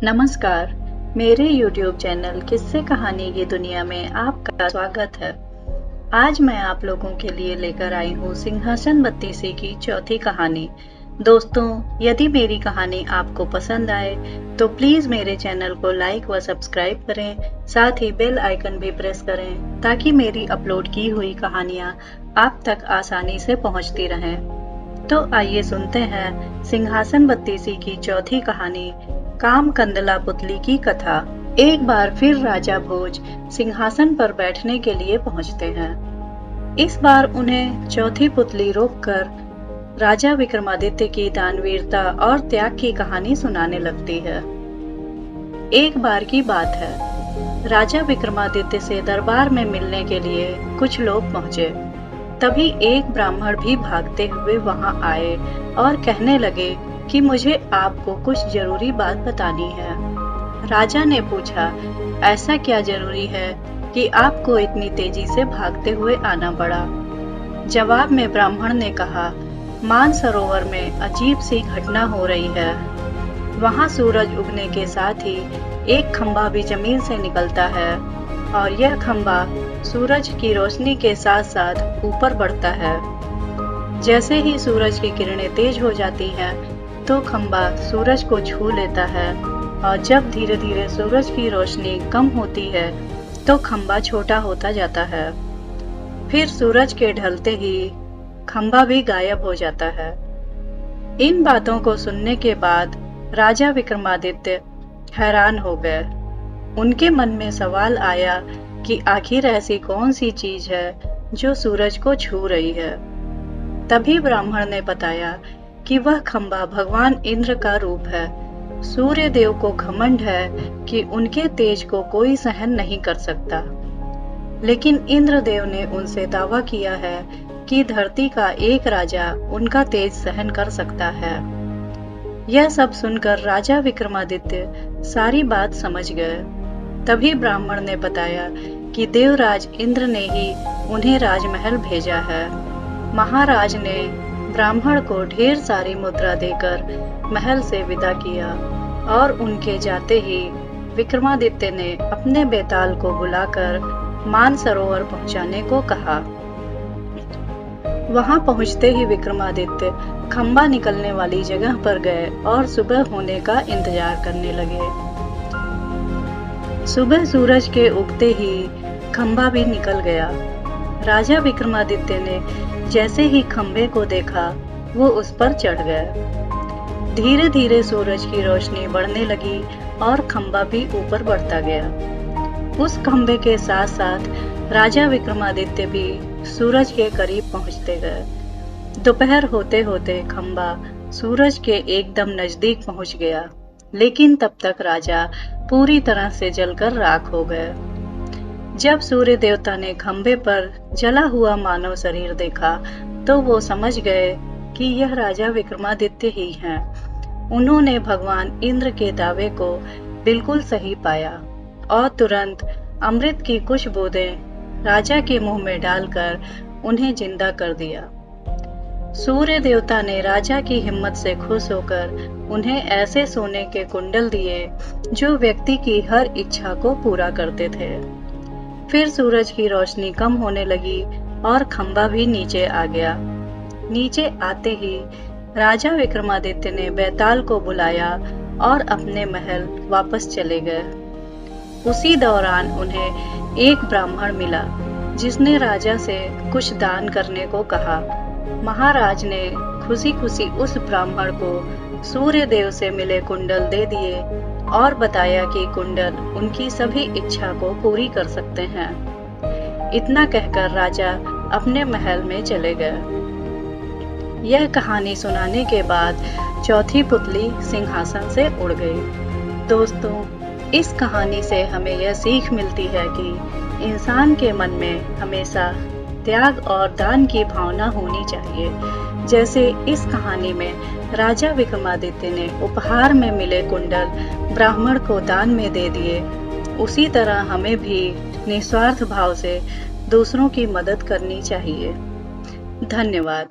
नमस्कार, मेरे YouTube channel किस्से कहानी की दुनिया में आपका स्वागत है। आज मैं आप लोगों के लिए लेकर आई हूँ सिंहासन बत्तीसी की चौथी कहानी। दोस्तों, यदि मेरी कहानी आपको पसंद आए तो प्लीज मेरे चैनल को लाइक व सब्सक्राइब करें, साथ ही बेल आइकन भी प्रेस करें ताकि मेरी अपलोड की हुई कहानियाँ आप तक आसानी से पहुँचती रहें। तो आइए सुनते हैं सिंहासन बत्तीसी की चौथी कहानी, काम कंदला पुतली की कथा। एक बार फिर राजा भोज सिंहासन पर बैठने के लिए पहुंचते हैं। इस बार उन्हें चौथी पुतली रोककर राजा विक्रमादित्य की दानवीरता और त्याग की कहानी सुनाने लगती है। एक बार की बात है, राजा विक्रमादित्य से दरबार में मिलने के लिए कुछ लोग पहुंचे। तभी एक ब्राह्मण भी भागते हुए वहां आए और कहने लगे कि मुझे आपको कुछ जरूरी बात बतानी है। राजा ने पूछा, ऐसा क्या जरूरी है कि आपको इतनी तेजी से भागते हुए आना पड़ा? जवाब में ब्राह्मण ने कहा, मानसरोवर में अजीब सी घटना हो रही है। वहां सूरज उगने के साथ ही एक खंभा भी जमीन से निकलता है और यह खंभा सूरज की रोशनी के साथ साथ ऊपर बढ़ता है। जैसे ही सूरज की किरणें तेज हो जाती हैं, तो खंभा सूरज को छू लेता है और जब धीरे धीरे सूरज की रोशनी कम होती है तो खंभा छोटा होता जाता है। फिर सूरज के ढलते ही खंभा भी गायब हो जाता है। इन बातों को सुनने के बाद राजा विक्रमादित्य हैरान हो गए। उनके मन में सवाल आया कि आखिर ऐसी कौन सी चीज है जो सूरज को छू रही है। तभी ब्राह्मण ने बताया कि वह खंभा भगवान इंद्र का रूप है। सूर्य देव को घमंड है कि उनके तेज को कोई सहन नहीं कर सकता, लेकिन इंद्र देव ने उनसे दावा किया है कि धरती का एक राजा उनका तेज सहन कर सकता है। यह सब सुनकर राजा विक्रमादित्य सारी बात समझ गए। तभी ब्राह्मण ने बताया कि देवराज इंद्र ने ही उन्हें राजमहल भेजा है। महाराज ने ब्राह्मण को ढेर सारी मुद्रा देकर महल से विदा किया और उनके जाते ही विक्रमादित्य ने अपने बेताल को बुलाकर मानसरोवर पहुंचाने को कहा। वहां पहुंचते ही विक्रमादित्य खंभा निकलने वाली जगह पर गए और सुबह होने का इंतजार करने लगे। सुबह सूरज के उगते ही खंभा भी निकल गया। राजा विक्रमादित्य ने जैसे ही खंभे को देखा, वो उस पर चढ़ गए। धीरे धीरे सूरज की रोशनी बढ़ने लगी और खंभा भी ऊपर बढ़ता गया। उस खंभे के साथ साथ राजा विक्रमादित्य भी सूरज के करीब पहुंचते गए। दोपहर होते होते खंभा सूरज के एकदम नजदीक पहुंच गया, लेकिन तब तक राजा पूरी तरह से जलकर राख हो गए। जब सूर्य देवता ने खंभे पर जला हुआ मानव शरीर देखा, तो वो समझ गए कि यह राजा विक्रमादित्य ही हैं। उन्होंने भगवान इंद्र के दावे को बिल्कुल सही पाया और तुरंत अमृत की कुछ बूंदें राजा के मुंह में डालकर उन्हें जिंदा कर दिया। सूर्य देवता ने राजा की हिम्मत से खुश होकर उन्हें ऐसे सोने के कुंडल दिए जो व्यक्ति की हर इच्छा को पूरा करते थे। फिर सूरज की रोशनी कम होने लगी और खंभा भी नीचे आ गया। नीचे आते ही राजा विक्रमादित्य ने बेताल को बुलाया और अपने महल वापस चले गए। उसी दौरान उन्हें एक ब्राह्मण मिला जिसने राजा से कुछ दान करने को कहा। महाराज ने खुशी खुशी उस ब्राह्मण को सूर्य देव से मिले कुंडल दे दिए और बताया कि कुंडल उनकी सभी इच्छा को पूरी कर सकते हैं। इतना कहकर राजा अपने महल में चले गए। यह कहानी सुनाने के बाद चौथी पुतली सिंहासन से उड़ गई। दोस्तों, इस कहानी से हमें यह सीख मिलती है कि इंसान के मन में हमेशा त्याग और दान की भावना होनी चाहिए। जैसे इस कहानी में राजा विक्रमादित्य ने उपहार में मिले कुंडल ब्राह्मण को दान में दे दिए, उसी तरह हमें भी निस्वार्थ भाव से दूसरों की मदद करनी चाहिए। धन्यवाद।